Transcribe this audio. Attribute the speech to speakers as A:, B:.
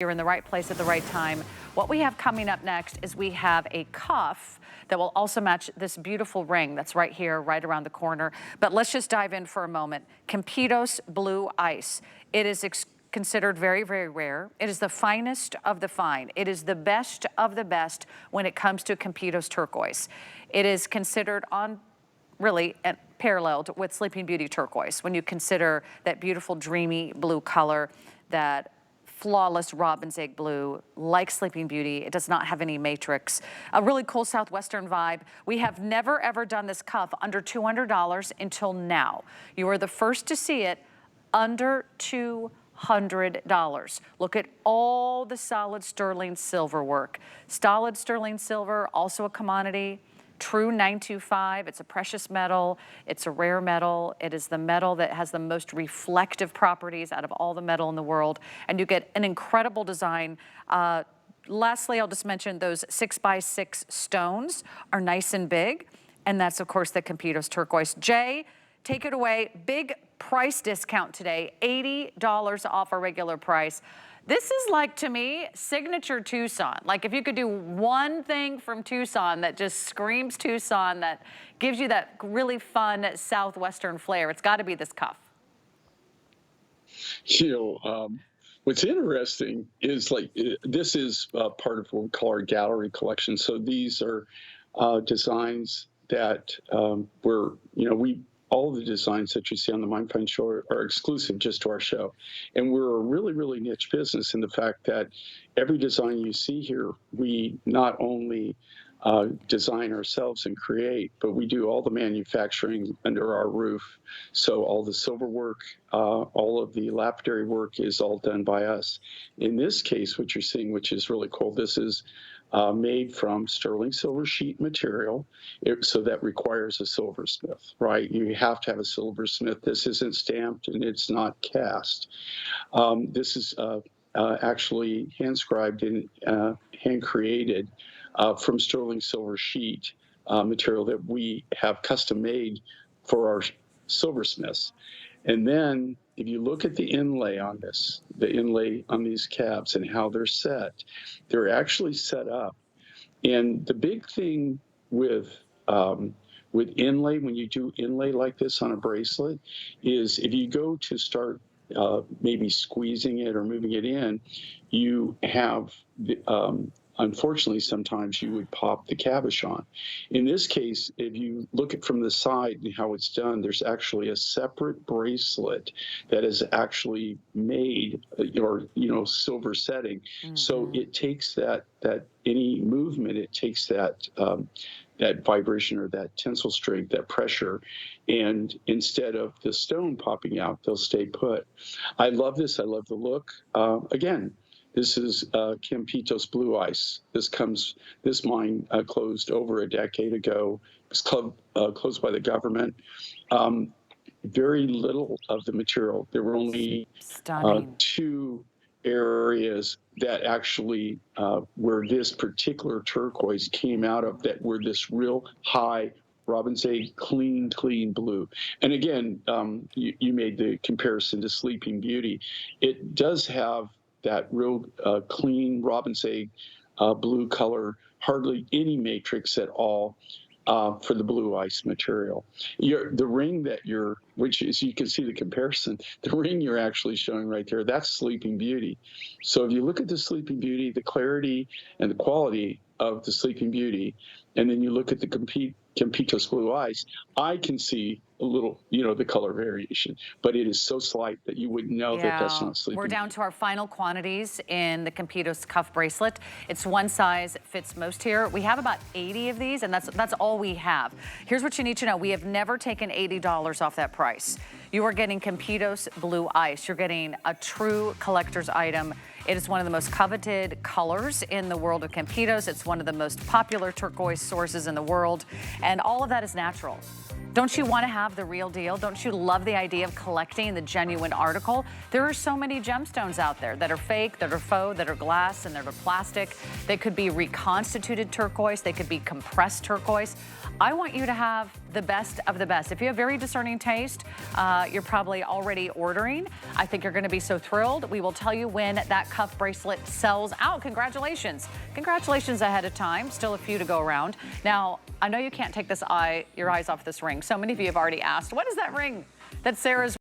A: You're in the right place at the right time. What we have coming up next is we have a cuff that will also match this beautiful ring that's right here, right around the corner. But let's just dive in for a moment. Campitos Blue Ice. It is considered very, very rare. It is the finest of the fine. It is the best of the best when it comes to Campitos Turquoise. It is considered on really paralleled with Sleeping Beauty Turquoise when you consider that beautiful dreamy blue color, that flawless robin's egg blue, like Sleeping Beauty. It does not have any matrix. A really cool Southwestern vibe. We have never ever done this cuff under $200 until now. You are the first to see it under $200. Look at all the solid sterling silver work. Solid sterling silver, also a commodity. True 925, it's a precious metal, it's a rare metal, it is the metal that has the most reflective properties out of all the metal in the world, and you get an incredible design. Lastly, I'll just mention those 6x6 stones are nice and big, and that's of course the Campitos Turquoise. Jay, take it away. Big price discount today, $80 off our regular price. This is like, to me, signature Tucson. Like if you could do one thing from Tucson that just screams Tucson, that gives you that really fun Southwestern flair, it's gotta be this cuff.
B: What's interesting is this is part of what we call our gallery collection. So these are designs that all of the designs that you see on the MindFind show are exclusive just to our show. And we're a really, really niche business in the fact that every design you see here, we not only design ourselves and create, but we do all the manufacturing under our roof. So all the silver work, all of the lapidary work is all done by us. In this case, what you're seeing, which is really cool, this is made from sterling silver sheet material, so that requires a silversmith, right? You have to have a silversmith. This isn't stamped and it's not cast. This is actually hand-scribed and hand-created from sterling silver sheet material that we have custom made for our silversmiths. And then if you look at the inlay on this, the inlay on these cabs and how they're actually set up. And the big thing with inlay, when you do inlay like this on a bracelet, is if you go to start maybe squeezing it or moving it in, you have unfortunately, sometimes you would pop the cabochon. In this case, if you look at from the side and how it's done, there's actually a separate bracelet that is actually made, silver setting. Mm-hmm. So it takes that any movement, it takes that vibration or that tensile strength, that pressure, and instead of the stone popping out, they'll stay put. I love this. I love the look. Again, this is Campitos Blue Ice. This mine closed over a decade ago. It was closed by the government. Very little of the material. There were only two areas that actually where this particular turquoise came out of, that were this real high robin's egg, clean blue. And again, you made the comparison to Sleeping Beauty. It does have that real clean robin's egg blue color, hardly any matrix at all for the blue ice material. The ring which is, you can see the comparison, the ring you're actually showing right there, that's Sleeping Beauty. So if you look at the Sleeping Beauty, the clarity and the quality of the Sleeping Beauty, and then you look at the Campitos Blue Ice, I can see a little, the color variation, but it is so slight that you wouldn't know that that's not Sleeping.
A: We're down to our final quantities in the Campitos cuff bracelet. It's one size fits most here. We have about 80 of these, and that's all we have. Here's what you need to know. We have never taken $80 off that price. You are getting Campitos Blue Ice. You're getting a true collector's item. It is one of the most coveted colors in the world of Campitos. It's one of the most popular turquoise sources in the world, and all of that is natural. Don't you want to have the real deal? Don't you love the idea of collecting the genuine article? There are so many gemstones out there that are fake, that are faux, that are glass, and that are plastic. They could be reconstituted turquoise. They could be compressed turquoise. I want you to have the best of the best. If you have very discerning taste, you're probably already ordering. I think you're going to be so thrilled. We will tell you when that cuff bracelet sells out. Congratulations. Congratulations ahead of time. Still a few to go around. Now, I know you can't take your eyes off this ring. So many of you have already asked, what is that ring that Sarah's